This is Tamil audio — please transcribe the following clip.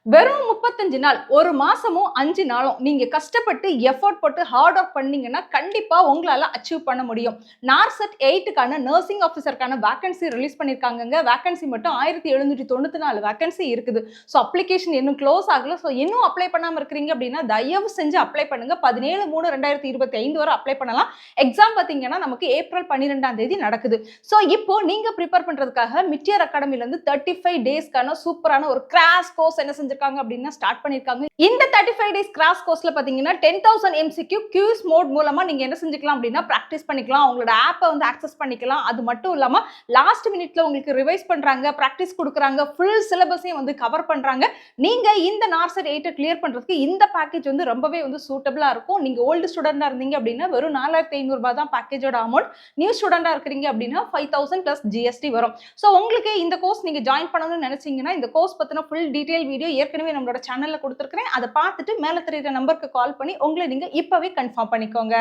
வெறும் 35 நாள், 1 மாசமும் 5 நாளும் நீங்க கஷ்டப்பட்டு எஃபோர்ட் போட்டு ஹார்ட் ஒர்க் பண்ணீங்கன்னா, கண்டிப்பா உங்களால அச்சீவ் பண்ண முடியும். நார்செட் 8க்கான நர்சிங் ஆஃபீசர்க்கான வேக்கன்சி ரிலீஸ் பண்ணியிருக்காங்கங்க. வேக்கன்சி மட்டும் 1794 வேக்கன்சி இருக்குது. ஸோ அப்ளிகேஷன் இன்னும் க்ளோஸ் ஆகல. ஸோ இன்னும் அப்ளை பண்ணாம இருக்கிறீங்க அப்படின்னா, தயவு செஞ்சு அப்ளை பண்ணுங்க. 17/3/2025 வரை அப்ளை பண்ணலாம். எக்ஸாம் பார்த்தீங்கன்னா, நமக்கு ஏப்ரல் 12ஆம் தேதி நடக்குது. ஸோ இப்போ நீங்க ப்ரிப்பேர் பண்றதுக்காக மிட்டியர் அகாடமில இருந்து 35 டேஸ்க்கான சூப்பரான ஒரு கிராஷ் கோர்ஸ் என்ன செஞ்சிருக்காங்க அப்படின்னா ஸ்டார்ட் பண்ணிருக்காங்க. இந்த 35 டேஸ் கிராஷ் கோர்ஸ்ல பாத்தீங்கன்னா 10,000 MCQ கியூஸ் மோட் மூலமா நீங்க என்ன செஞ்சுக்கலாம் அப்படின்னா பிராக்டிஸ் பண்ணிக்கலாம். உங்களோட ஆப்பை வந்து ஆக்சஸ் பண்ணிக்கலாம். அது மட்டும் இல்லாம லாஸ்ட் மினிட்ல உங்களுக்கு ரிவைஸ் பண்றாங்க, பிராக்டிஸ் கொடுக்குறாங்க, ஃபுல் சிலபஸையும் வந்து கவர் பண்றாங்க. நீங்க இந்த நார்செட் 8 கிளியர் பண்றதுக்கு இந்த பேக்கேஜ் வந்து ரொம்பவே வந்து சூட்டபிளா இருக்கும். நீங்க ஓல்டு ஸ்டூடெண்டா இருந்தீங்க அப்படின்னா வெறும் 4,500 ரூபாய் தான் பேக்கேஜோட அமௌண்ட். நியூ ஸ்டூடெண்டா இருக்கிறீங்க அப்படின்னா 5,000 பிளஸ் ஜிஎஸ்டி வரும். ஸோ உங்களுக்கு இந்த கோர்ஸ் நீங்க ஜாயின் பண்ணணும்னு நினைச்சீங்கன்னா இந்த கோர்ஸ் பத்தின ஃபுல் டீடைல் வீடியோ ஏற்கனவே நம்மளோட சேனல்ல கொடுத்துருக்கேன். அதை பார்த்துட்டு மேல தெரியுற நம்பருக்கு கால் பண்ணி உங்களை நீங்க இப்பவே கன்ஃபார்ம் பண்ணிக்கோங்க.